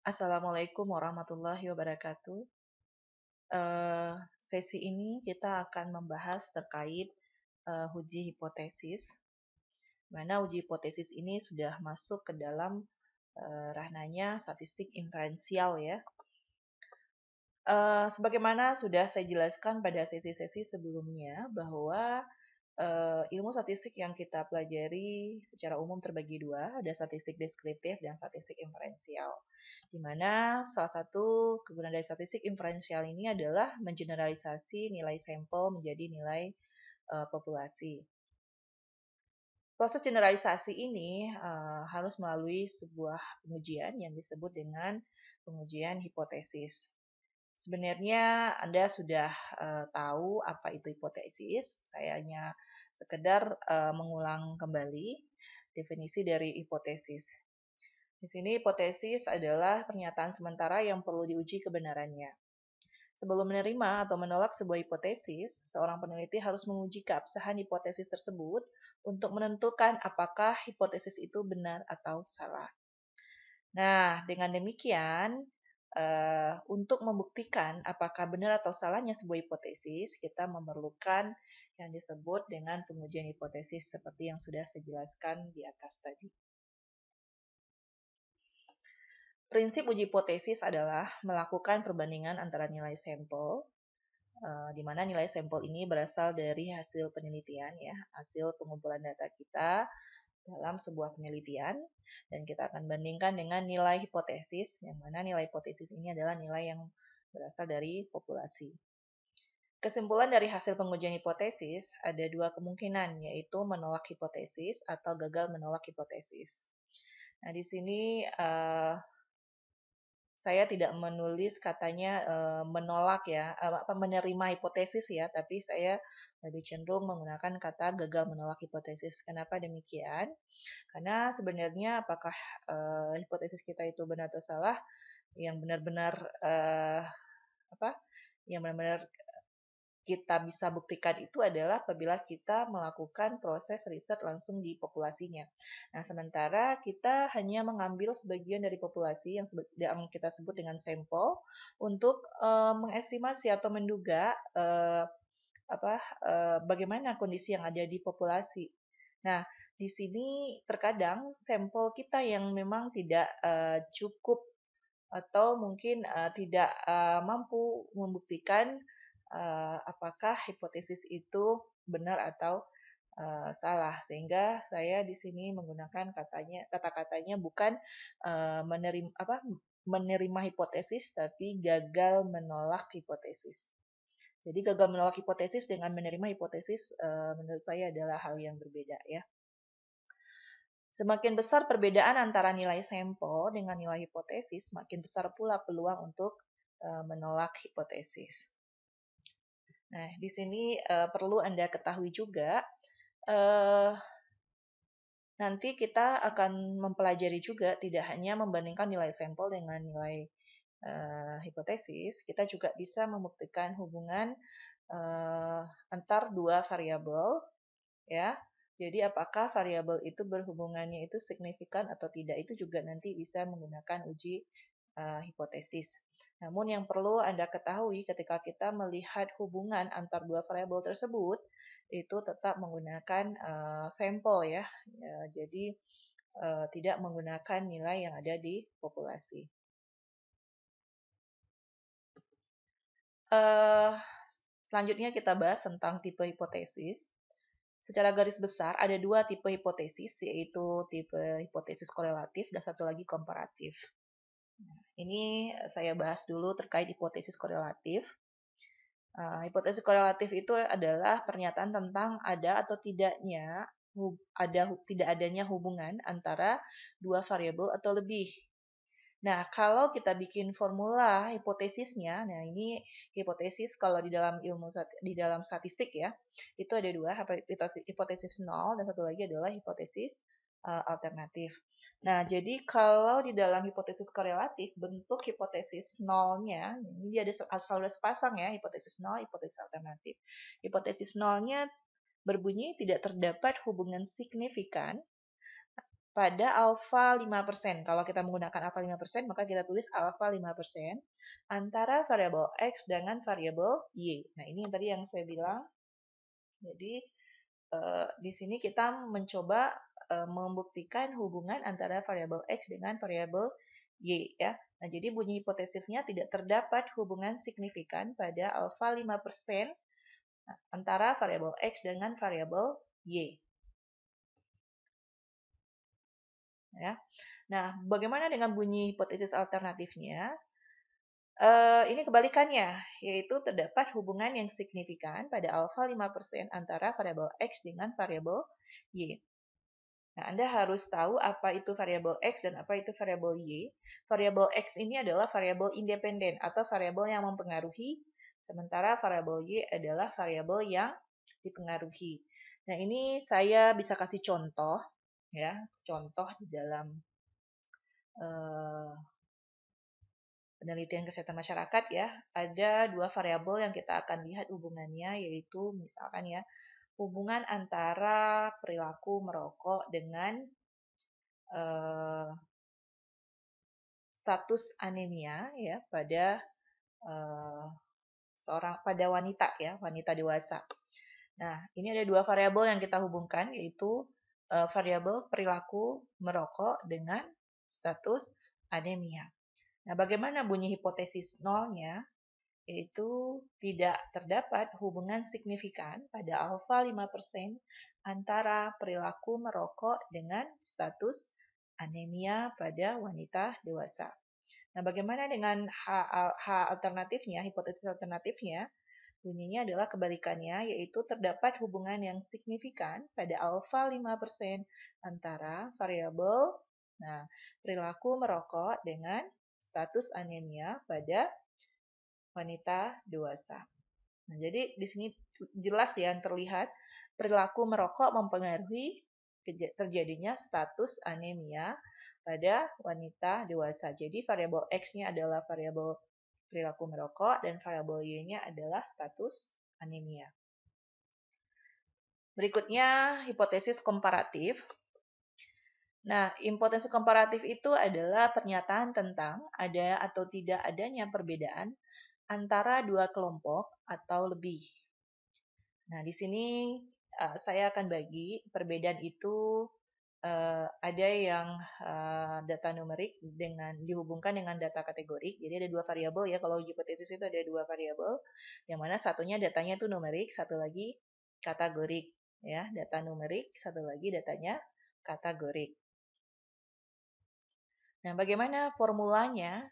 Assalamualaikum warahmatullahi wabarakatuh. Sesi ini kita akan membahas terkait uji hipotesis, mana uji hipotesis ini sudah masuk ke dalam ranahnya statistik inferensial ya. Sebagaimana sudah saya jelaskan pada sesi-sesi sebelumnya bahwa ilmu statistik yang kita pelajari secara umum terbagi dua, ada statistik deskriptif dan statistik inferensial. Di mana salah satu kegunaan dari statistik inferensial ini adalah mengeneralisasi nilai sampel menjadi nilai populasi. Proses generalisasi ini harus melalui sebuah pengujian yang disebut dengan pengujian hipotesis. Sebenarnya Anda sudah tahu apa itu hipotesis. Saya hanya sekedar mengulang kembali definisi dari hipotesis. Di sini hipotesis adalah pernyataan sementara yang perlu diuji kebenarannya. Sebelum menerima atau menolak sebuah hipotesis, seorang peneliti harus menguji keabsahan hipotesis tersebut untuk menentukan apakah hipotesis itu benar atau salah. Nah, dengan demikian, untuk membuktikan apakah benar atau salahnya sebuah hipotesis, kita memerlukan yang disebut dengan pengujian hipotesis seperti yang sudah saya jelaskan di atas tadi. Prinsip uji hipotesis adalah melakukan perbandingan antara nilai sampel, di mana nilai sampel ini berasal dari hasil penelitian, ya, hasil pengumpulan data kita dalam sebuah penelitian, dan kita akan bandingkan dengan nilai hipotesis, yang mana nilai hipotesis ini adalah nilai yang berasal dari populasi. Kesimpulan dari hasil pengujian hipotesis ada dua kemungkinan, yaitu menolak hipotesis atau gagal menolak hipotesis. Nah, di sini saya tidak menulis katanya menolak ya, menerima hipotesis ya, tapi saya lebih cenderung menggunakan kata gagal menolak hipotesis. Kenapa demikian? Karena sebenarnya apakah hipotesis kita itu benar atau salah, yang benar-benar yang benar-benar kita bisa buktikan itu adalah apabila kita melakukan proses riset langsung di populasinya. Nah, sementara kita hanya mengambil sebagian dari populasi yang kita sebut dengan sampel untuk mengestimasi atau menduga bagaimana kondisi yang ada di populasi. Nah, di sini terkadang sampel kita yang memang tidak cukup atau mungkin tidak mampu membuktikan apakah hipotesis itu benar atau salah, sehingga saya di sini menggunakan kata-katanya bukan menerima hipotesis, tapi gagal menolak hipotesis. Jadi gagal menolak hipotesis dengan menerima hipotesis menurut saya adalah hal yang berbeda ya. Semakin besar perbedaan antara nilai sampel dengan nilai hipotesis, semakin besar pula peluang untuk menolak hipotesis. Nah, di sini perlu Anda ketahui juga, nanti kita akan mempelajari juga tidak hanya membandingkan nilai sampel dengan nilai hipotesis, kita juga bisa membuktikan hubungan antar dua variabel, ya. Jadi apakah variabel itu berhubungannya itu signifikan atau tidak, itu juga nanti bisa menggunakan uji hipotesis. Namun yang perlu Anda ketahui ketika kita melihat hubungan antar dua variabel tersebut, itu tetap menggunakan sampel ya. Jadi tidak menggunakan nilai yang ada di populasi. Selanjutnya kita bahas tentang tipe hipotesis. Secara garis besar ada dua tipe hipotesis, yaitu tipe hipotesis korelatif dan satu lagi komparatif. Ini saya bahas dulu terkait hipotesis korelatif. Hipotesis korelatif itu adalah pernyataan tentang ada atau tidaknya tidak adanya hubungan antara dua variabel atau lebih. Nah, kalau kita bikin formula hipotesisnya, nah ini hipotesis kalau di dalam statistik ya, itu ada dua, hipotesis nol dan satu lagi adalah hipotesis alternatif. Nah, jadi kalau di dalam hipotesis korelatif, bentuk hipotesis nolnya, ini dia selalu ada sepasang ya, hipotesis nol, hipotesis alternatif. Hipotesis nolnya berbunyi tidak terdapat hubungan signifikan pada alfa 5%. Kalau kita menggunakan alfa 5%, maka kita tulis alfa 5% antara variabel X dengan variabel Y. Nah, ini tadi yang saya bilang. Jadi, di sini kita mencoba membuktikan hubungan antara variabel X dengan variabel Y, ya. Nah, jadi bunyi hipotesisnya tidak terdapat hubungan signifikan pada alfa 5% antara variabel X dengan variabel Y. Ya. Nah, bagaimana dengan bunyi hipotesis alternatifnya? Ini kebalikannya, yaitu terdapat hubungan yang signifikan pada alfa 5% antara variabel X dengan variabel Y. Nah, Anda harus tahu apa itu variabel X dan apa itu variabel Y. Variabel X ini adalah variabel independen atau variabel yang mempengaruhi, sementara variabel Y adalah variabel yang dipengaruhi. Nah, ini saya bisa kasih contoh, ya, contoh di dalam penelitian kesehatan masyarakat, ya. Ada dua variabel yang kita akan lihat hubungannya, yaitu misalkan ya, hubungan antara perilaku merokok dengan status anemia, ya, pada pada wanita, ya, wanita dewasa. Nah, ini ada dua variabel yang kita hubungkan, yaitu variabel perilaku merokok dengan status anemia. Nah, bagaimana bunyi hipotesis nolnya? Yaitu tidak terdapat hubungan signifikan pada alfa 5% antara perilaku merokok dengan status anemia pada wanita dewasa. Nah, bagaimana dengan H alternatifnya, hipotesis alternatifnya? Bunyinya adalah kebalikannya, yaitu terdapat hubungan yang signifikan pada alfa 5% antara variabel perilaku merokok dengan status anemia pada wanita dewasa. Nah, jadi di sini jelas ya terlihat perilaku merokok mempengaruhi terjadinya status anemia pada wanita dewasa. Jadi variabel X-nya adalah variabel perilaku merokok dan variabel Y-nya adalah status anemia. Berikutnya hipotesis komparatif. Nah, hipotesis komparatif itu adalah pernyataan tentang ada atau tidak adanya perbedaan antara dua kelompok atau lebih. Nah, di sini saya akan bagi perbedaan itu ada yang data numerik dihubungkan dengan data kategorik. Jadi ada dua variabel ya. Kalau hipotesis itu ada dua variabel, yang mana satunya datanya itu numerik, satu lagi kategorik. Ya, data numerik, satu lagi datanya kategorik. Nah, bagaimana formulanya?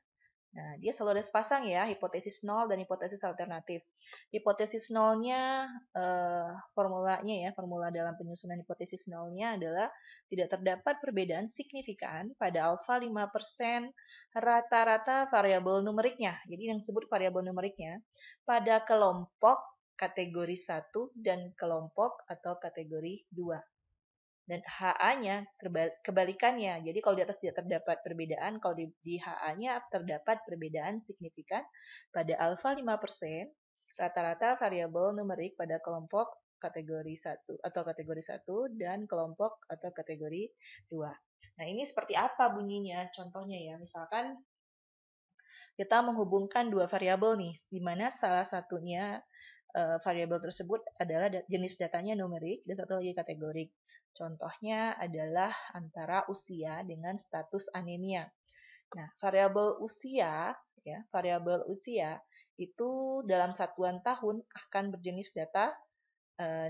Nah, dia selalu ada sepasang ya, hipotesis nol dan hipotesis alternatif. Hipotesis nolnya, formulanya ya, formula dalam penyusunan hipotesis nolnya adalah tidak terdapat perbedaan signifikan pada alfa 5% rata-rata variabel numeriknya. Jadi yang disebut variabel numeriknya pada kelompok kategori 1 dan kelompok atau kategori 2. Dan HA-nya kebalikannya. Jadi kalau di atas tidak terdapat perbedaan, kalau di HA-nya terdapat perbedaan signifikan pada alfa 5%, rata-rata variabel numerik pada kelompok kategori 1 atau kategori 1 dan kelompok atau kategori 2. Nah, ini seperti apa bunyinya? Contohnya ya, misalkan kita menghubungkan dua variabel nih, di mana salah satunya variabel tersebut adalah jenis datanya numerik dan satu lagi kategorik. Contohnya adalah antara usia dengan status anemia. Nah, variabel usia, ya, variabel usia itu dalam satuan tahun akan berjenis data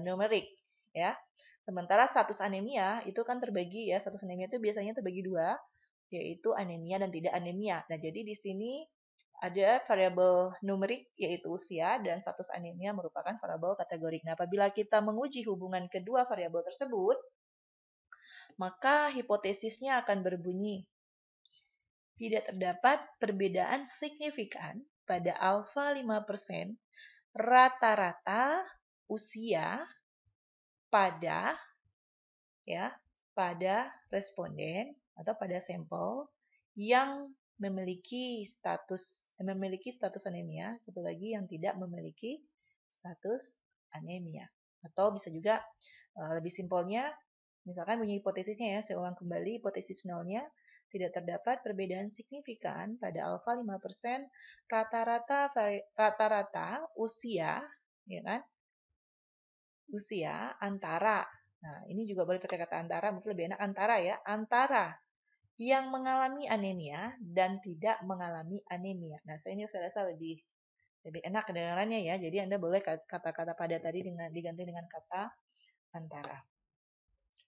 numerik, ya. Sementara status anemia itu kan terbagi ya, status anemia itu biasanya terbagi dua, yaitu anemia dan tidak anemia. Nah, jadi di sini ada variabel numerik yaitu usia dan status anemia merupakan variabel kategorik. Nah, apabila kita menguji hubungan kedua variabel tersebut, maka hipotesisnya akan berbunyi tidak terdapat perbedaan signifikan pada alfa 5% rata-rata usia pada responden atau pada sampel yang memiliki status anemia, satu lagi yang tidak memiliki status anemia. Atau bisa juga lebih simpelnya Misalkan bunyi hipotesisnya ya, saya ulang kembali hipotesis nolnya, tidak terdapat perbedaan signifikan pada alfa 5% rata-rata usia, ya kan? Usia antara. Nah, ini juga boleh pakai kata antara, mungkin lebih enak antara ya, antara yang mengalami anemia dan tidak mengalami anemia. Nah, saya rasa lebih enak kedengarannya ya. Jadi Anda boleh kata-kata pada tadi diganti dengan kata antara.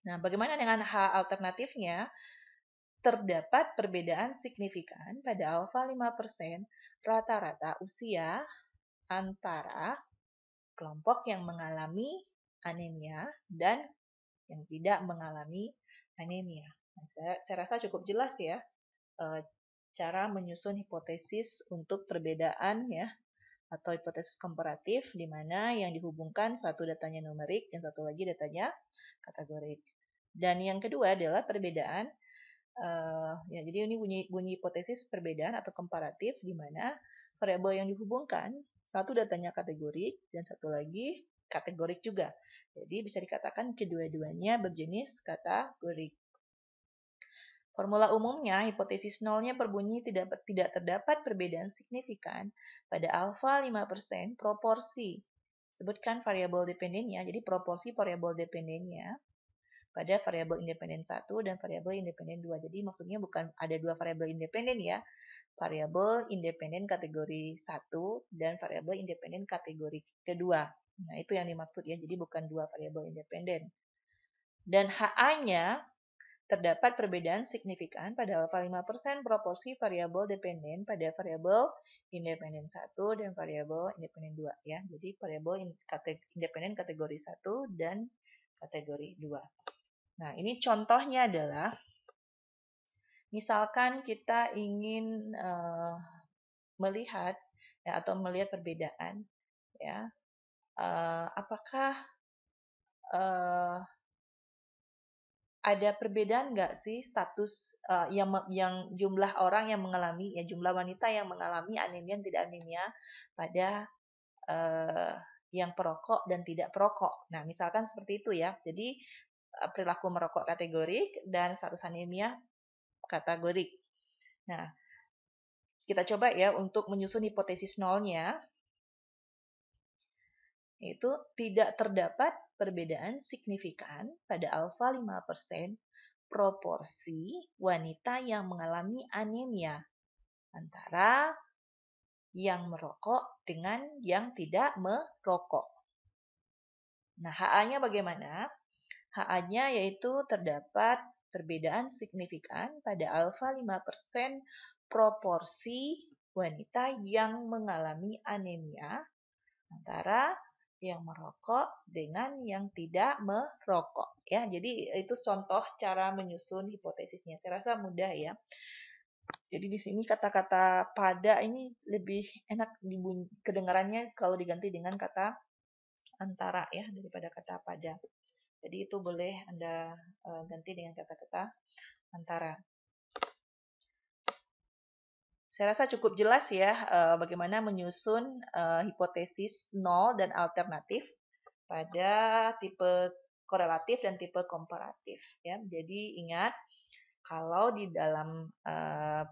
Nah, bagaimana dengan hal alternatifnya? Terdapat perbedaan signifikan pada alfa 5% rata-rata usia antara kelompok yang mengalami anemia dan yang tidak mengalami anemia. Nah, saya rasa cukup jelas ya cara menyusun hipotesis untuk perbedaan ya atau hipotesis komparatif di mana yang dihubungkan satu datanya numerik dan satu lagi datanya kategorik. Dan yang kedua adalah perbedaan ya, jadi ini bunyi hipotesis perbedaan atau komparatif di mana variabel yang dihubungkan satu datanya kategorik dan satu lagi kategorik juga. Jadi bisa dikatakan kedua-duanya berjenis kategorik. Formula umumnya, hipotesis nolnya berbunyi tidak terdapat perbedaan signifikan pada alfa 5% proporsi. Sebutkan variabel dependennya, jadi proporsi variabel dependennya pada variabel independen 1 dan variabel independen 2. Jadi maksudnya bukan ada dua variabel independen ya, variabel independen kategori 1 dan variabel independen kategori kedua. Nah, itu yang dimaksud ya, jadi bukan dua variabel independen. Dan HA-nya terdapat perbedaan signifikan pada alfa 5% proporsi variabel dependen pada variabel independen 1 dan variabel independen 2 ya. Jadi variabel independen kategori 1 dan kategori 2. Nah, ini contohnya adalah misalkan kita ingin melihat ya, atau melihat perbedaan ya. Apakah ada perbedaan nggak sih status yang jumlah orang yang mengalami ya jumlah wanita yang mengalami anemia dan tidak anemia pada yang perokok dan tidak perokok. Nah, misalkan seperti itu ya. Jadi perilaku merokok kategorik dan status anemia kategorik. Nah, kita coba ya untuk menyusun hipotesis nolnya. Itu tidak terdapat perbedaan signifikan pada alfa 5% proporsi wanita yang mengalami anemia antara yang merokok dengan yang tidak merokok. Nah, HA-nya bagaimana? HA-nya yaitu terdapat perbedaan signifikan pada alfa 5% proporsi wanita yang mengalami anemia antara yang merokok dengan yang tidak merokok ya. Jadi itu contoh cara menyusun hipotesisnya. Saya rasa mudah ya. Jadi di sini kata-kata pada ini lebih enak kedengarannya kalau diganti dengan kata antara ya daripada kata pada. Jadi itu boleh Anda ganti dengan kata-kata antara. Saya rasa cukup jelas ya bagaimana menyusun hipotesis nol dan alternatif pada tipe korelatif dan tipe komparatif ya. Jadi ingat kalau di dalam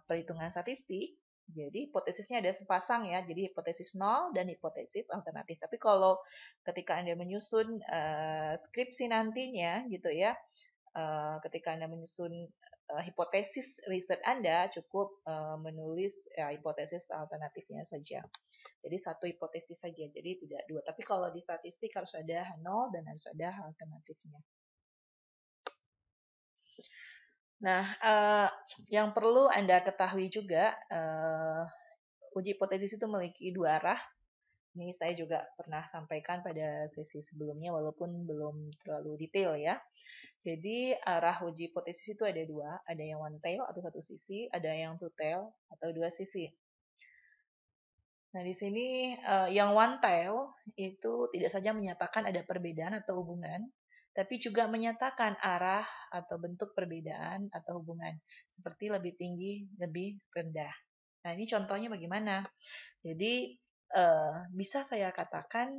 perhitungan statistik jadi hipotesisnya ada sepasang ya. Jadi hipotesis nol dan hipotesis alternatif. Tapi kalau ketika Anda menyusun skripsi nantinya gitu ya, ketika Anda menyusun hipotesis riset Anda cukup menulis hipotesis alternatifnya saja. Jadi satu hipotesis saja, jadi tidak dua. Tapi kalau di statistik harus ada nol dan harus ada alternatifnya. Nah, yang perlu Anda ketahui juga, uji hipotesis itu memiliki dua arah. Ini saya juga pernah sampaikan pada sesi sebelumnya, walaupun belum terlalu detail ya. Jadi arah uji hipotesis itu ada dua, ada yang one tail atau satu sisi, ada yang two tail atau dua sisi. Nah di sini yang one tail itu tidak saja menyatakan ada perbedaan atau hubungan, tapi juga menyatakan arah atau bentuk perbedaan atau hubungan, seperti lebih tinggi, lebih rendah. Nah ini contohnya bagaimana? Jadi bisa saya katakan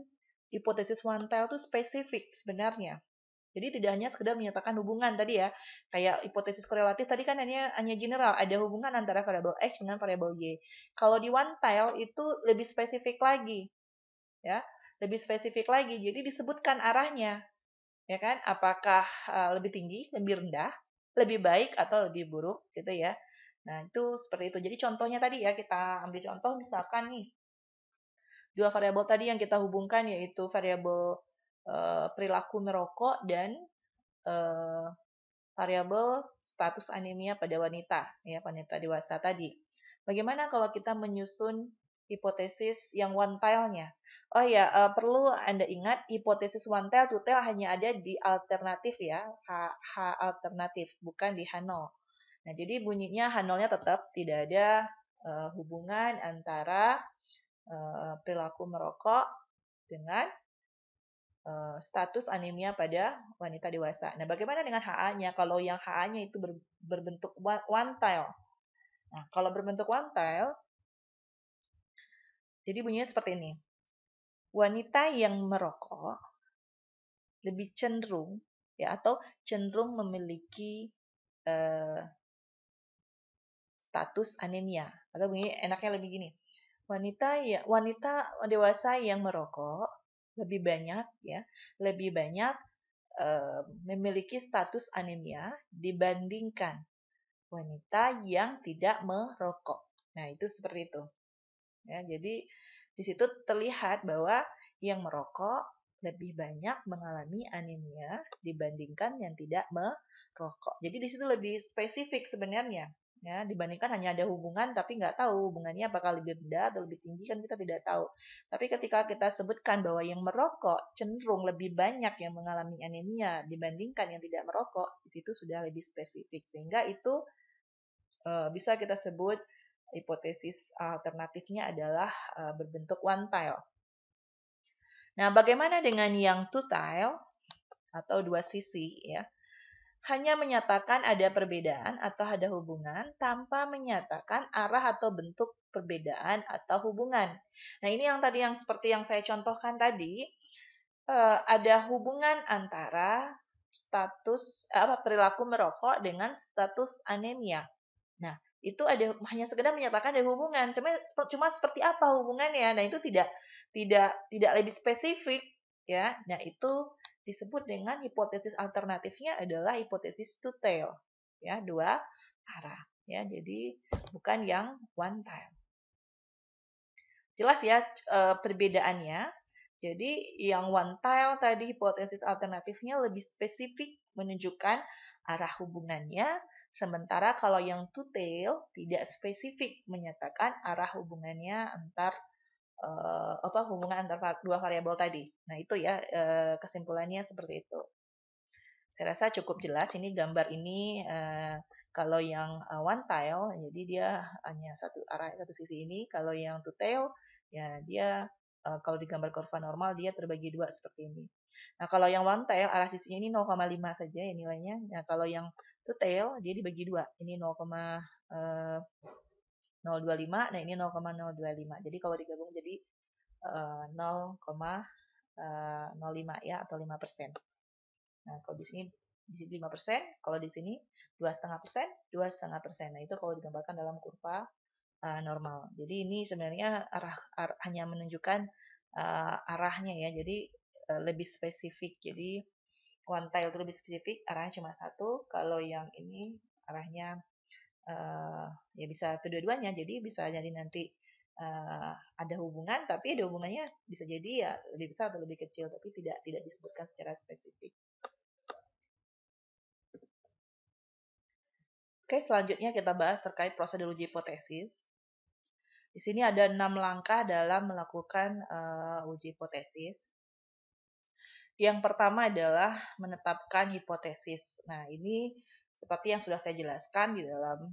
hipotesis one tail itu spesifik sebenarnya. Jadi tidak hanya sekedar menyatakan hubungan tadi ya, kayak hipotesis korelatif tadi kan hanya general, ada hubungan antara variabel X dengan variabel Y. Kalau di one tile itu lebih spesifik lagi, ya, lebih spesifik lagi. Jadi disebutkan arahnya, ya kan? Apakah lebih tinggi, lebih rendah, lebih baik atau lebih buruk, gitu ya. Nah itu seperti itu. Jadi contohnya tadi ya, kita ambil contoh misalkan nih, dua variabel tadi yang kita hubungkan yaitu variabel perilaku merokok dan variabel status anemia pada wanita, ya wanita dewasa tadi. Bagaimana kalau kita menyusun hipotesis yang one tile-nya? Oh ya, perlu Anda ingat hipotesis one tile, two tile hanya ada di alternatif ya, H alternatif, bukan di H0. Nah, jadi bunyinya H0-nya tetap tidak ada hubungan antara perilaku merokok dengan status anemia pada wanita dewasa. Nah, bagaimana dengan HA-nya? Kalau yang HA-nya itu berbentuk one tile. Nah, kalau berbentuk one tile, jadi bunyinya seperti ini. Wanita yang merokok lebih cenderung ya atau cenderung memiliki status anemia. Atau bunyi enaknya lebih gini. Wanita dewasa yang merokok lebih banyak memiliki status anemia dibandingkan wanita yang tidak merokok. Nah, itu seperti itu. Ya, jadi di situ terlihat bahwa yang merokok lebih banyak mengalami anemia dibandingkan yang tidak merokok. Jadi di situ lebih spesifik sebenarnya. Ya, dibandingkan hanya ada hubungan tapi nggak tahu hubungannya apakah lebih rendah atau lebih tinggi kan kita tidak tahu. Tapi ketika kita sebutkan bahwa yang merokok cenderung lebih banyak yang mengalami anemia dibandingkan yang tidak merokok, di situ sudah lebih spesifik sehingga itu bisa kita sebut hipotesis alternatifnya adalah berbentuk one tile. Nah, bagaimana dengan yang two tile atau dua sisi ya? Hanya menyatakan ada perbedaan atau ada hubungan tanpa menyatakan arah atau bentuk perbedaan atau hubungan. Nah, ini yang tadi yang seperti yang saya contohkan tadi, ada hubungan antara status perilaku merokok dengan status anemia. Nah, itu hanya sekedar menyatakan ada hubungan. Cuma seperti apa hubungannya? Nah, itu tidak lebih spesifik ya. Nah, itu disebut dengan hipotesis alternatifnya adalah hipotesis two tail. Ya, dua arah ya. Jadi bukan yang one tail. Jelas ya perbedaannya. Jadi yang one tail tadi hipotesis alternatifnya lebih spesifik menunjukkan arah hubungannya. Sementara kalau yang two tail tidak spesifik menyatakan arah hubungannya hubungan antar dua variabel tadi. Nah, itu ya kesimpulannya seperti itu. Saya rasa cukup jelas ini gambar ini kalau yang one tile jadi dia hanya satu arah satu sisi ini, kalau yang two tail ya dia kalau di gambar kurva normal dia terbagi dua seperti ini. Nah, kalau yang one tail arah sisinya ini 0,5 saja ya nilainya. Nah, kalau yang two tail dia dibagi dua. Ini 0,025, nah ini 0,025. Jadi kalau digabung jadi 0,05 ya atau 5%. Nah, kalau di sini 5%, kalau di sini 2,5%, 2,5%. Nah, itu kalau digambarkan dalam kurva normal. Jadi ini sebenarnya hanya menunjukkan arahnya ya. Jadi lebih spesifik. Jadi one tile itu lebih spesifik, arahnya cuma satu. Kalau yang ini arahnya ya bisa kedua-duanya. Jadi bisa jadi nanti ada hubungan, tapi ada hubungannya bisa jadi ya lebih besar atau lebih kecil, tapi tidak disebutkan secara spesifik. Oke, selanjutnya kita bahas terkait prosedur uji hipotesis. Di sini ada 6 langkah dalam melakukan uji hipotesis. Yang pertama adalah menetapkan hipotesis. Nah, ini seperti yang sudah saya jelaskan di dalam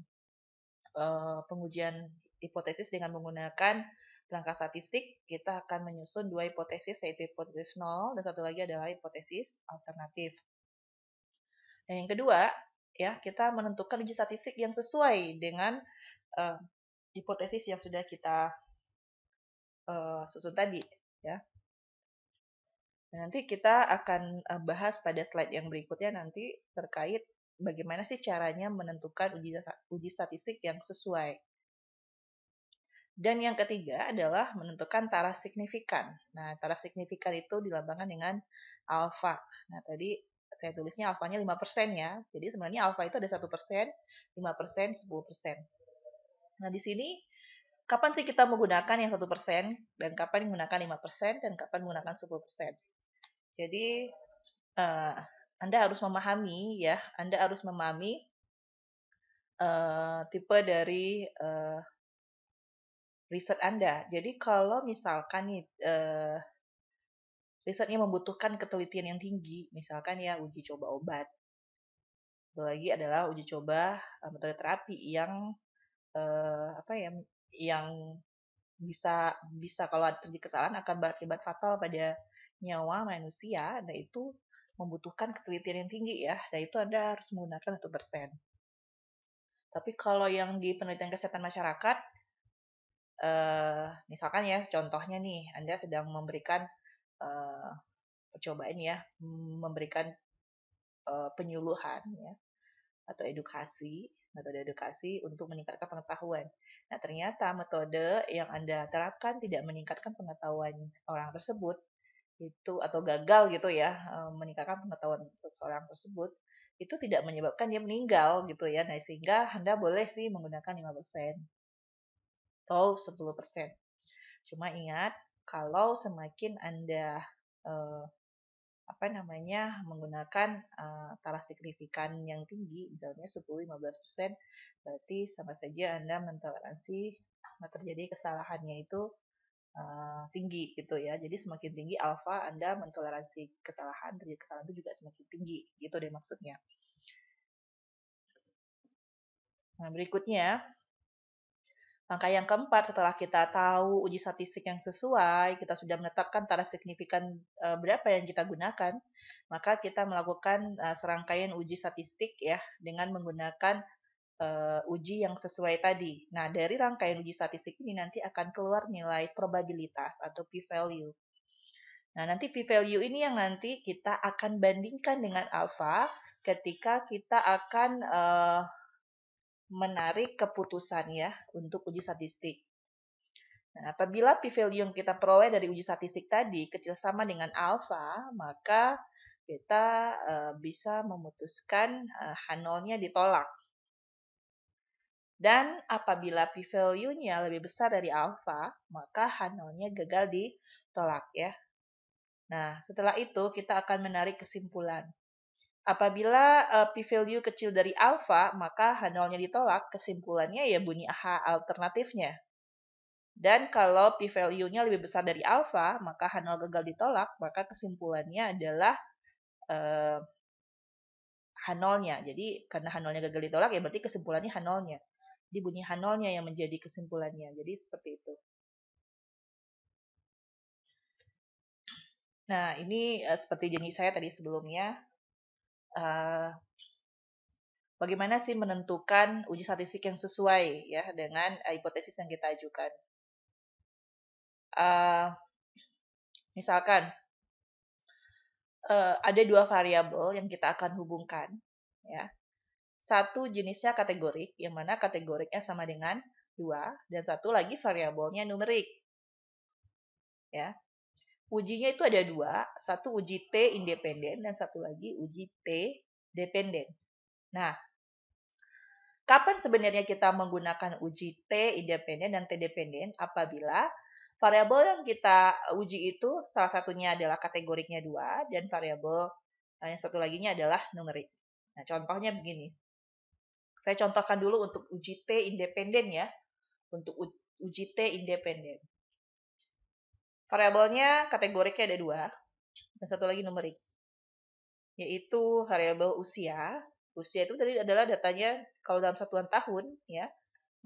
pengujian hipotesis dengan menggunakan perangkat statistik, kita akan menyusun dua hipotesis, yaitu hipotesis 0 dan satu lagi adalah hipotesis alternatif. Dan yang kedua, ya kita menentukan uji statistik yang sesuai dengan hipotesis yang sudah kita susun tadi, ya. Nanti kita akan bahas pada slide yang berikutnya nanti terkait bagaimana sih caranya menentukan uji statistik yang sesuai. Dan yang ketiga adalah menentukan taraf signifikan. Nah, taraf signifikan itu dilambangkan dengan alfa. Nah, tadi saya tulisnya alfanya 5% ya. Jadi sebenarnya alfa itu ada 1%, 5%, 10%. Nah, di sini kapan sih kita menggunakan yang 1% dan kapan menggunakan 5% dan kapan menggunakan 10%. Jadi Anda harus memahami ya, Anda harus memahami tipe dari riset Anda. Jadi kalau misalkan nih risetnya membutuhkan ketelitian yang tinggi, misalkan ya uji coba obat. Satu lagi adalah uji coba metode terapi yang apa ya, yang bisa kalau terjadi kesalahan akan berakibat fatal pada nyawa manusia. Nah itu membutuhkan ketelitian yang tinggi ya. Nah itu Anda harus menggunakan 1%. Tapi kalau yang di penelitian kesehatan masyarakat, misalkan ya contohnya nih, Anda sedang memberikan percobaan ya, memberikan penyuluhan ya, atau metode edukasi untuk meningkatkan pengetahuan. Nah, ternyata metode yang Anda terapkan tidak meningkatkan pengetahuan orang tersebut, itu atau gagal gitu ya, meningkatkan pengetahuan seseorang tersebut, itu tidak menyebabkan dia meninggal gitu ya. Nah, sehingga Anda boleh sih menggunakan 5% atau 10%. Cuma ingat, kalau semakin Anda eh, menggunakan taraf signifikan yang tinggi, misalnya 10-15%, berarti sama saja Anda mentoleransi terjadi kesalahannya itu tinggi gitu ya. Jadi semakin tinggi alfa Anda mentoleransi kesalahan, terjadi kesalahan itu juga semakin tinggi gitu deh maksudnya. Nah, berikutnya langkah yang keempat, setelah kita tahu uji statistik yang sesuai, kita sudah menetapkan taraf signifikan berapa yang kita gunakan, maka kita melakukan serangkaian uji statistik ya dengan menggunakan uji yang sesuai tadi. Nah, dari rangkaian uji statistik ini nanti akan keluar nilai probabilitas atau p-value. Nah, nanti p-value ini yang nanti kita akan bandingkan dengan alpha ketika kita akan menarik keputusan ya untuk uji statistik. Nah, apabila p-value yang kita peroleh dari uji statistik tadi kecil sama dengan alfa, maka kita bisa memutuskan H0-nya ditolak. Dan apabila p-value-nya lebih besar dari alfa, maka H0-nya gagal ditolak ya. Nah, setelah itu kita akan menarik kesimpulan. Apabila p-value kecil dari alfa, maka H0-nya ditolak, kesimpulannya ya bunyi H alternatifnya. Dan kalau p-value-nya lebih besar dari alfa, maka H0 gagal ditolak, maka kesimpulannya adalah H0-nya. Jadi karena H0-nya gagal ditolak, ya berarti kesimpulannya H0-nya. Jadi bunyi H0-nya yang menjadi kesimpulannya. Jadi seperti itu. Nah, ini seperti janji saya tadi sebelumnya. Bagaimana sih menentukan uji statistik yang sesuai ya dengan hipotesis yang kita ajukan. Misalkan ada dua variabel yang kita akan hubungkan ya. Satu jenisnya kategorik, yang mana kategoriknya sama dengan 2, dan satu lagi variabelnya numerik. Ya. Ujinya itu ada dua, satu uji T independen dan satu lagi uji T dependen. Nah, kapan sebenarnya kita menggunakan uji T independen dan T dependen? Apabila variabel yang kita uji itu salah satunya adalah kategoriknya 2 dan variabel yang satu laginya adalah numerik. Nah, contohnya begini. Saya contohkan dulu untuk uji T independen ya. Untuk uji T independen. Variabelnya kategoriknya ada 2 dan satu lagi numerik. Yaitu variabel usia. Usia itu adalah datanya kalau dalam satuan tahun ya.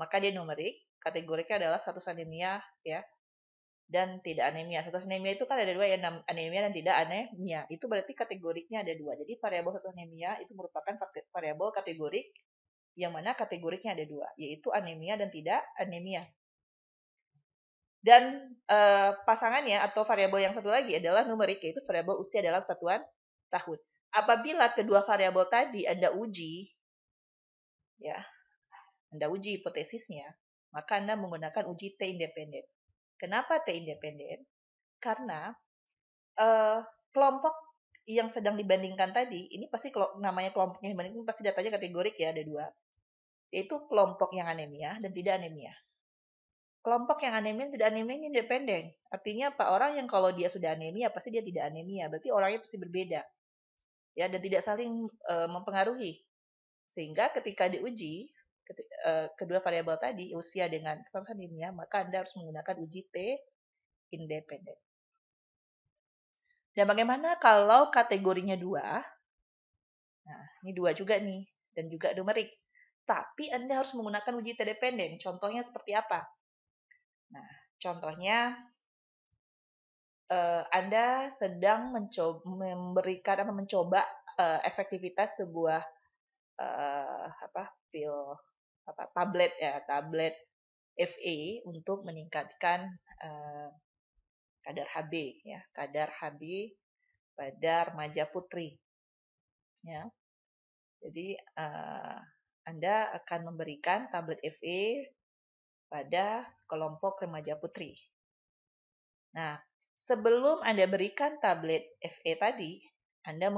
Maka dia numerik. Kategoriknya adalah status anemia ya. Dan tidak anemia. Status anemia itu kan ada 2 ya, anemia dan tidak anemia. Itu berarti kategoriknya ada 2. Jadi variabel status anemia itu merupakan variabel kategorik yang mana kategoriknya ada 2, yaitu anemia dan tidak anemia. Dan pasangannya atau variabel yang satu lagi adalah numerik, yaitu variabel usia dalam satuan tahun. Apabila kedua variabel tadi Anda uji, ya, Anda uji hipotesisnya, maka Anda menggunakan uji T independen. Kenapa T independen? Karena kelompok yang sedang dibandingkan tadi, ini pasti namanya kelompok yang dibandingkan pasti datanya kategorik ya, ada dua. Yaitu kelompok yang anemia dan tidak anemia. Kelompok yang anemia dan tidak anemia ini independen. Artinya apa? Orang yang kalau dia sudah anemia, pasti dia tidak anemia. Berarti orangnya pasti berbeda. Ya, dan tidak saling mempengaruhi. Sehingga ketika diuji, kedua variabel tadi, usia dengan status anemia, maka Anda harus menggunakan uji T independen. Dan bagaimana kalau kategorinya 2? Nah, ini 2 juga nih, dan juga numerik. Tapi Anda harus menggunakan uji T dependen. Contohnya seperti apa? Nah, contohnya Anda sedang mencoba efektivitas sebuah tablet FA untuk meningkatkan kadar Hb ya, kadar Hb pada remaja putri. Ya. Jadi Anda akan memberikan tablet FA pada kelompok remaja putri. Nah, sebelum Anda berikan tablet FA tadi, Anda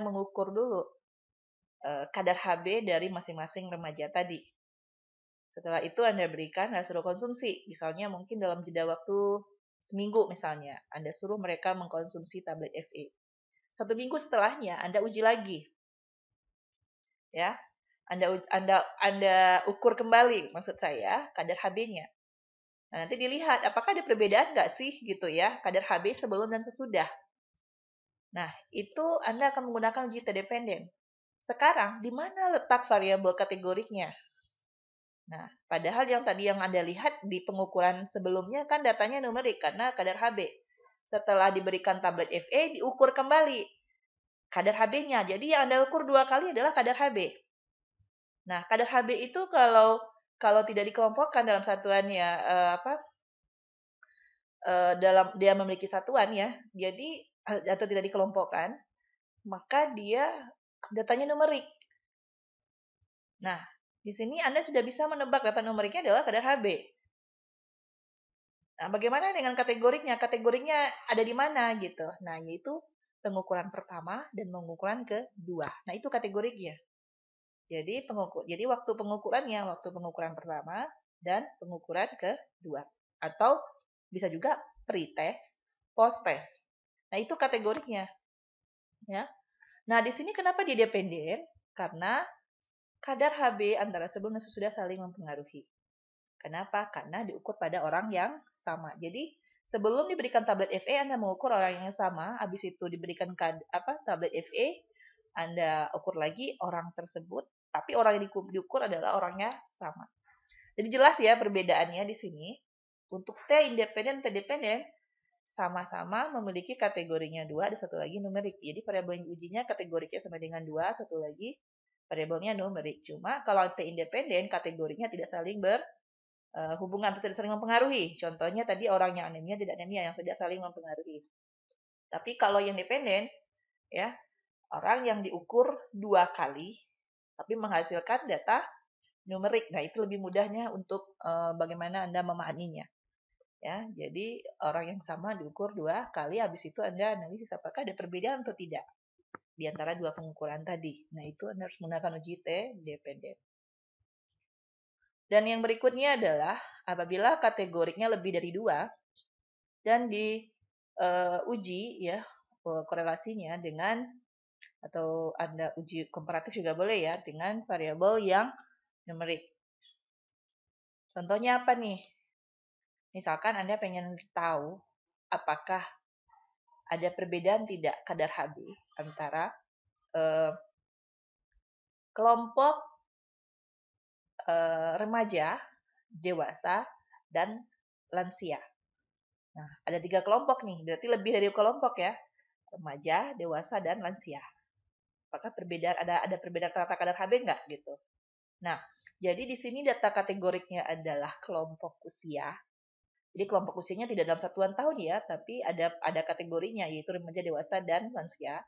mengukur dulu kadar Hb dari masing-masing remaja tadi. Setelah itu Anda berikan, Anda suruh konsumsi. Misalnya mungkin dalam jeda waktu seminggu misalnya, Anda suruh mereka mengkonsumsi tablet FA. 1 minggu setelahnya Anda uji lagi. Ya. Anda ukur kembali, maksud saya, kadar Hb-nya. Nah, nanti dilihat apakah ada perbedaan nggak sih gitu ya, kadar Hb sebelum dan sesudah. Nah, itu Anda akan menggunakan uji T dependen. Sekarang, di mana letak variabel kategoriknya? Nah, padahal yang tadi yang Anda lihat di pengukuran sebelumnya kan datanya numerik karena kadar Hb. Setelah diberikan tablet FA, diukur kembali kadar Hb-nya. Jadi yang Anda ukur 2 kali adalah kadar Hb. Nah, kadar Hb itu kalau tidak dikelompokkan dalam satuan ya dalam dia memiliki satuan ya. Jadi atau tidak dikelompokkan, maka dia datanya numerik. Nah, di sini Anda sudah bisa menebak data numeriknya adalah kadar Hb. Nah, bagaimana dengan kategoriknya? Kategoriknya ada di mana gitu. Nah, yaitu pengukuran pertama dan pengukuran kedua. Nah, itu kategoriknya. Jadi waktu pengukuran pertama dan pengukuran kedua. Atau bisa juga pre-test, post-test. Nah, itu kategoriknya. Ya. Nah, di sini kenapa dia dependen? Karena kadar Hb antara sebelum dan sesudah saling mempengaruhi. Kenapa? Karena diukur pada orang yang sama. Jadi, sebelum diberikan tablet FA, Anda mengukur orang yang sama. Habis itu diberikan tablet FA, Anda ukur lagi orang tersebut. Tapi orang yang diukur adalah orangnya sama. Jadi jelas ya perbedaannya di sini. Untuk T independen, T dependen, sama-sama memiliki kategorinya 2, ada satu lagi numerik. Jadi variabel yang ujinya kategoriknya sama dengan 2, satu lagi variabelnya numerik. Cuma kalau T independen, kategorinya tidak saling hubungan atau tidak saling mempengaruhi. Contohnya tadi orang yang anemia tidak anemia yang tidak saling mempengaruhi. Tapi kalau yang dependen, ya orang yang diukur 2 kali, tapi menghasilkan data numerik. Nah itu lebih mudahnya untuk bagaimana Anda memahaminya. Ya, jadi orang yang sama diukur 2 kali, habis itu Anda analisis apakah ada perbedaan atau tidak di antara 2 pengukuran tadi. Nah itu Anda harus menggunakan uji T dependen. Dan yang berikutnya adalah apabila kategoriknya lebih dari 2 dan diuji ya korelasinya dengan atau Anda uji komparatif juga boleh ya dengan variabel yang numerik. Contohnya apa nih? Misalkan Anda pengen tahu apakah ada perbedaan tidak kadar Hb antara kelompok remaja, dewasa, dan lansia. Nah, ada 3 kelompok nih, berarti lebih dari kelompok ya. Remaja, dewasa, dan lansia. Apakah ada perbedaan rata kadar Hb nggak gitu? Nah, jadi di sini data kategoriknya adalah kelompok usia. Jadi kelompok usianya tidak dalam satuan tahun ya, tapi ada kategorinya, yaitu remaja, dewasa, dan lansia.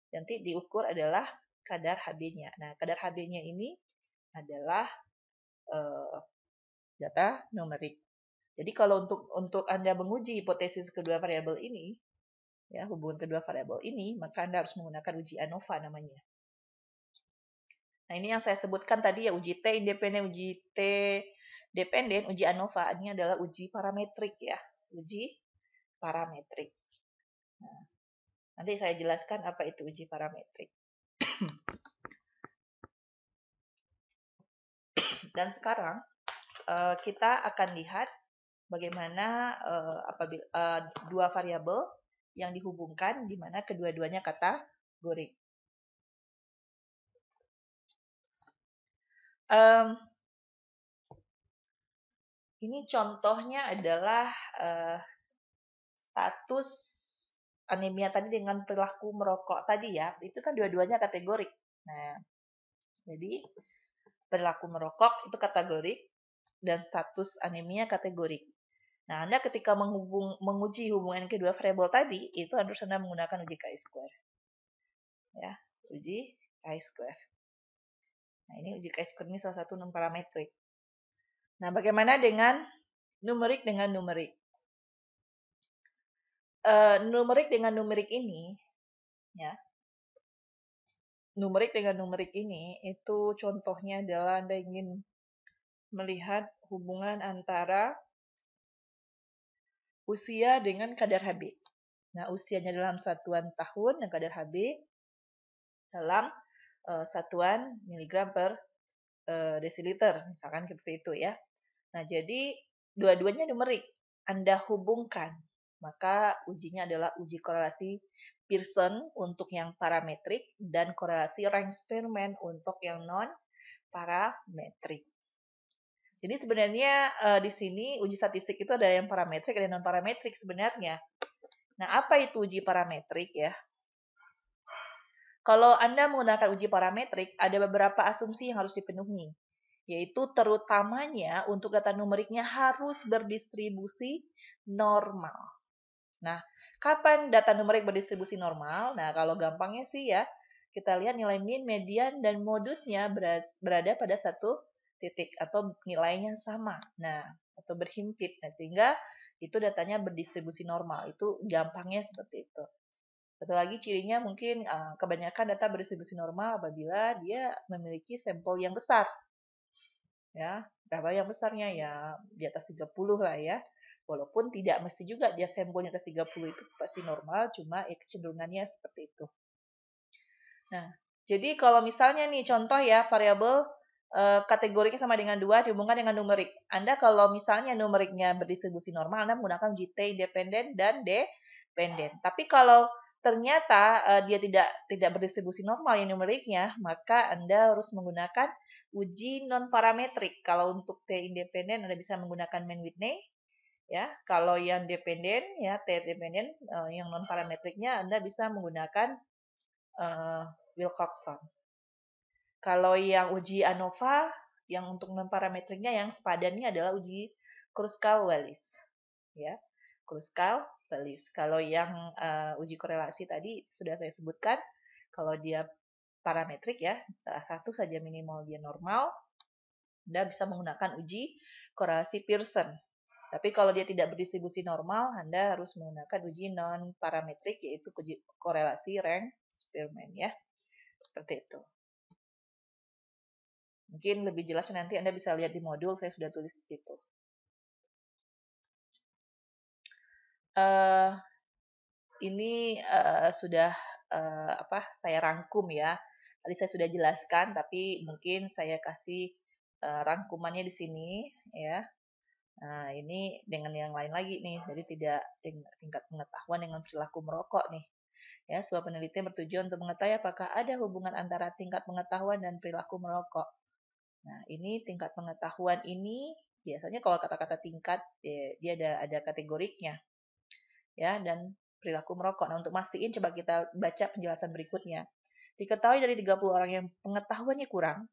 Nanti diukur adalah kadar Hb-nya. Nah, kadar Hb-nya ini adalah data numerik. Jadi kalau untuk Anda menguji hipotesis kedua variabel ini, ya, hubungan kedua variabel ini, maka Anda harus menggunakan uji ANOVA namanya. Nah, ini yang saya sebutkan tadi ya, uji T independen, uji T dependen, uji ANOVA. Ini adalah uji parametrik ya, uji parametrik. Nah, nanti saya jelaskan apa itu uji parametrik. Dan sekarang kita akan lihat bagaimana apabila dua variabel yang dihubungkan di mana kedua-duanya kategorik. Ini contohnya adalah status anemia tadi dengan perilaku merokok tadi ya. Itu kan dua-duanya kategorik. Nah, jadi perilaku merokok itu kategorik dan status anemia kategorik. Nah, Anda ketika menguji hubungan kedua variabel tadi, itu harus Anda menggunakan uji chi-square. Ya, uji chi-square. Nah, ini uji chi-square ini salah satu non-parametrik. Nah, bagaimana dengan numerik dengan numerik? Numerik dengan numerik ini, ya. Numerik dengan numerik ini, itu contohnya adalah Anda ingin melihat hubungan antara usia dengan kadar Hb. Nah, usianya dalam satuan tahun dan kadar Hb dalam satuan miligram per desiliter, misalkan seperti itu ya. Nah, jadi dua-duanya numerik. Anda hubungkan, maka ujinya adalah uji korelasi Pearson untuk yang parametrik dan korelasi Range-Spearman untuk yang non-parametrik. Jadi sebenarnya di sini uji statistik itu ada yang parametrik dan non-parametrik sebenarnya. Nah, apa itu uji parametrik ya? Kalau Anda menggunakan uji parametrik, ada beberapa asumsi yang harus dipenuhi, yaitu terutamanya untuk data numeriknya harus berdistribusi normal. Nah, kapan data numerik berdistribusi normal? Nah, kalau gampangnya sih ya, kita lihat nilai min, median, dan modusnya berada pada satu titik atau nilainya sama. Nah, atau berhimpit. Nah, sehingga itu datanya berdistribusi normal. Itu gampangnya seperti itu. Satu lagi cirinya mungkin kebanyakan data berdistribusi normal apabila dia memiliki sampel yang besar. Ya, berapa yang besarnya ya di atas 30 lah ya. Walaupun tidak mesti juga dia sampelnya atas 30 itu pasti normal, cuma ya kecenderungannya seperti itu. Nah, jadi kalau misalnya nih contoh ya variabel kategorinya sama dengan 2 dihubungkan dengan numerik. Anda kalau misalnya numeriknya berdistribusi normal, Anda menggunakan uji T independen dan dependen. Tapi kalau ternyata dia tidak berdistribusi normal yang numeriknya, maka Anda harus menggunakan uji non parametrik. Kalau untuk T independen Anda bisa menggunakan Mann-Whitney, ya. Kalau yang dependen ya T dependen yang non parametriknya Anda bisa menggunakan Wilcoxon. Kalau yang uji ANOVA yang untuk non parametriknya yang sepadannya adalah uji Kruskal-Wallis, ya. Kruskal-Wallis. Kalau yang uji korelasi tadi sudah saya sebutkan, kalau dia parametrik ya, salah satu saja minimal dia normal, Anda bisa menggunakan uji korelasi Pearson. Tapi kalau dia tidak berdistribusi normal, Anda harus menggunakan uji non-parametrik, yaitu uji korelasi Range-Spearman ya. Seperti itu. Mungkin lebih jelasnya nanti Anda bisa lihat di modul, saya sudah tulis di situ. Ini sudah saya rangkum ya. Tadi saya sudah jelaskan, tapi mungkin saya kasih rangkumannya di sini ya. Nah, ini dengan yang lain lagi nih. Jadi tidak tingkat pengetahuan dengan perilaku merokok nih. Ya, sebuah penelitian bertujuan untuk mengetahui apakah ada hubungan antara tingkat pengetahuan dan perilaku merokok. Nah, ini tingkat pengetahuan ini biasanya kalau kata-kata tingkat dia ada kategoriknya. Ya, dan perilaku merokok. Nah, untuk mastiin coba kita baca penjelasan berikutnya. Diketahui dari 30 orang yang pengetahuannya kurang,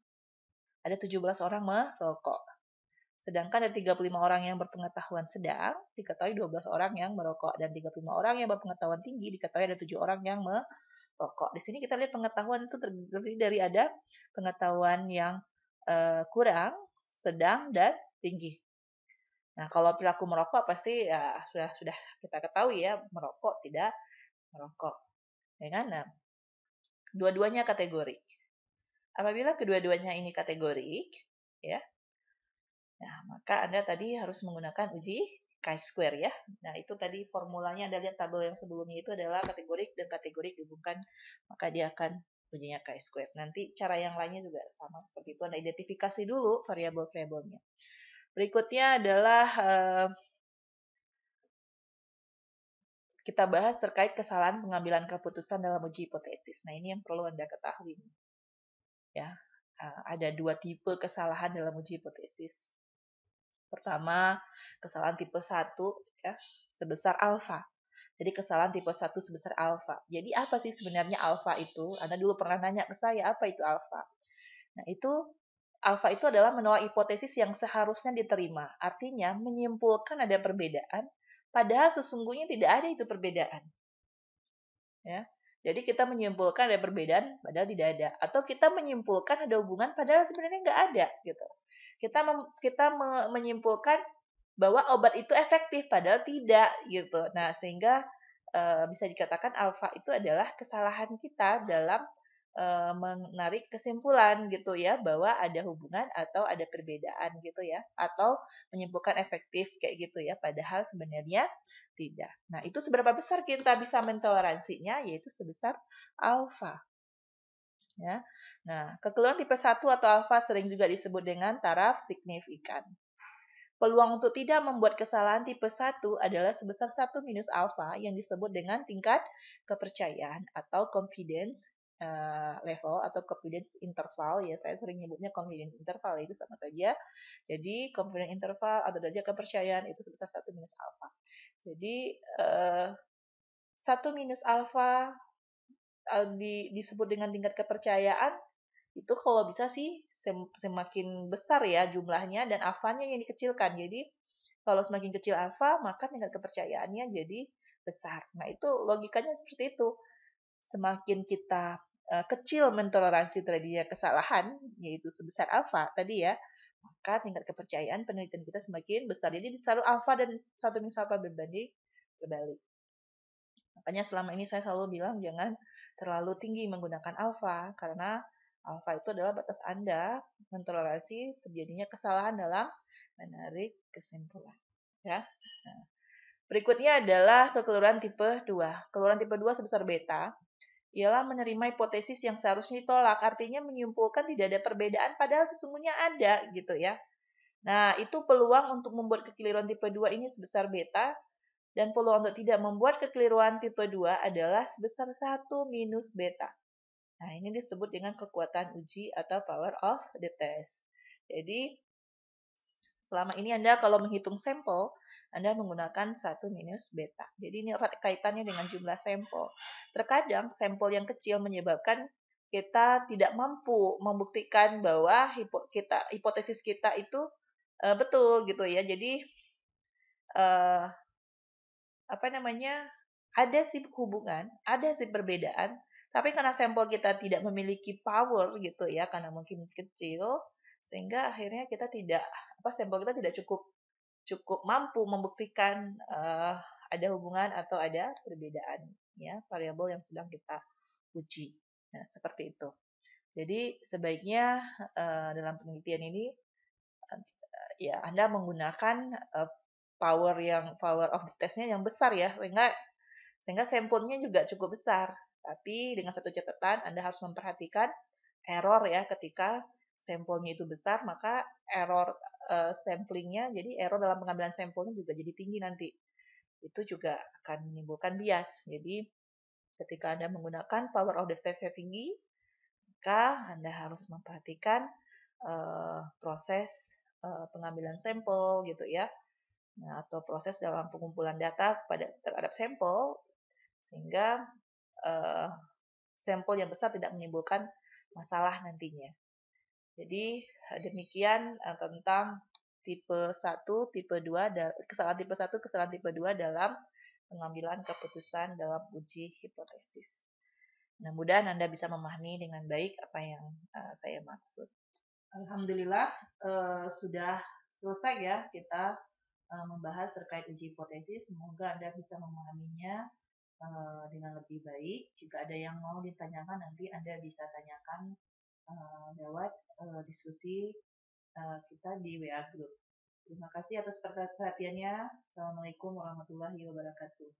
ada 17 orang merokok. Sedangkan ada 35 orang yang berpengetahuan sedang, diketahui 12 orang yang merokok. Dan 35 orang yang berpengetahuan tinggi, diketahui ada 7 orang yang merokok. Di sini kita lihat pengetahuan itu terdiri dari ada pengetahuan yang kurang, sedang, dan tinggi. Nah, kalau perilaku merokok pasti ya sudah kita ketahui ya, merokok tidak merokok. Ya kan? Nah, dua-duanya kategori. Apabila kedua-duanya ini kategorik, ya, nah, maka Anda tadi harus menggunakan uji chi-square ya. Nah, itu tadi formulanya Anda lihat tabel yang sebelumnya itu adalah kategorik dan kategorik dihubungkan, maka dia akan ujinya chi-square. Nanti cara yang lainnya juga sama seperti itu. Anda identifikasi dulu variabel-variabelnya. Berikutnya adalah kita bahas terkait kesalahan pengambilan keputusan dalam uji hipotesis. Nah, ini yang perlu Anda ketahui. Ya, ada dua tipe kesalahan dalam uji hipotesis. Pertama, kesalahan tipe 1 ya, sebesar alfa. Jadi kesalahan tipe 1 sebesar alfa. Jadi apa sih sebenarnya alfa itu? Anda dulu pernah nanya ke saya, apa itu alfa? Nah, itu alfa itu adalah menolak hipotesis yang seharusnya diterima. Artinya menyimpulkan ada perbedaan, padahal sesungguhnya tidak ada itu perbedaan. Ya. Jadi kita menyimpulkan ada perbedaan padahal tidak ada, atau kita menyimpulkan ada hubungan padahal sebenarnya nggak ada gitu. Kita menyimpulkan bahwa obat itu efektif padahal tidak gitu. Nah, sehingga bisa dikatakan alfa itu adalah kesalahan kita dalam menarik kesimpulan gitu ya, bahwa ada hubungan atau ada perbedaan gitu ya, atau menyimpulkan efektif kayak gitu ya, padahal sebenarnya tidak. Nah, itu seberapa besar kita bisa mentoleransinya, yaitu sebesar alfa. Ya. Nah, kekeliruan tipe 1 atau alfa sering juga disebut dengan taraf signifikan. Peluang untuk tidak membuat kesalahan tipe 1 adalah sebesar 1 minus alfa yang disebut dengan tingkat kepercayaan atau confidence level atau confidence interval. Ya, saya sering nyebutnya confidence interval, itu sama saja. Jadi, confidence interval atau derajat kepercayaan itu sebesar 1 minus alfa. Jadi, 1 minus alfa disebut dengan tingkat kepercayaan, itu kalau bisa sih semakin besar ya jumlahnya dan alfanya yang dikecilkan. Jadi kalau semakin kecil alfa, maka tingkat kepercayaannya jadi besar. Nah, itu logikanya seperti itu. Semakin kita kecil mentoleransi terjadinya kesalahan, yaitu sebesar alfa tadi ya, maka tingkat kepercayaan penelitian kita semakin besar. Jadi selalu alfa dan 1 minus alfa berbanding berbalik. Makanya selama ini saya selalu bilang jangan terlalu tinggi menggunakan alfa, karena alfa itu adalah batas Anda mentoleransi terjadinya kesalahan dalam menarik kesimpulan. Ya. Nah, berikutnya adalah kekeliruan tipe 2. Kekeliruan tipe 2 sebesar beta ialah menerima hipotesis yang seharusnya ditolak, artinya menyimpulkan tidak ada perbedaan padahal sesungguhnya ada gitu ya. Nah, itu peluang untuk membuat kekeliruan tipe 2 ini sebesar beta, dan peluang untuk tidak membuat kekeliruan tipe 2 adalah sebesar 1 minus beta. Nah, ini disebut dengan kekuatan uji atau power of the test. Jadi, selama ini Anda kalau menghitung sampel, Anda menggunakan 1 minus beta. Jadi, ini erat kaitannya dengan jumlah sampel. Terkadang sampel yang kecil menyebabkan kita tidak mampu membuktikan bahwa hipotesis kita itu betul gitu ya. Jadi, ada sih hubungan, ada sih perbedaan, tapi karena sampel kita tidak memiliki power gitu ya, karena mungkin kecil, sehingga akhirnya kita tidak, sampel kita tidak cukup mampu membuktikan ada hubungan atau ada perbedaan ya variabel yang sedang kita uji. Nah, seperti itu. Jadi sebaiknya dalam penelitian ini ya Anda menggunakan power of the test-nya yang besar ya, sehingga sampelnya juga cukup besar. Tapi dengan satu catatan, Anda harus memperhatikan error ya, ketika sampelnya itu besar, maka error samplingnya, jadi error dalam pengambilan sampelnya juga jadi tinggi nanti. Itu juga akan menimbulkan bias. Jadi ketika Anda menggunakan power of the test-nya tinggi, maka Anda harus memperhatikan proses pengambilan sampel gitu ya. Nah, atau proses dalam pengumpulan data terhadap sampel, sehingga sampel yang besar tidak menimbulkan masalah nantinya. Jadi demikian tentang kesalahan tipe satu, kesalahan tipe 2 dalam pengambilan keputusan dalam uji hipotesis. Mudah-mudahan Anda bisa memahami dengan baik apa yang saya maksud. Alhamdulillah sudah selesai ya kita membahas terkait uji hipotesis. Semoga Anda bisa memahaminya dengan lebih baik. Jika ada yang mau ditanyakan, nanti Anda bisa tanyakan lewat diskusi kita di WA Group. Terima kasih atas perhatiannya. Assalamualaikum warahmatullahi wabarakatuh.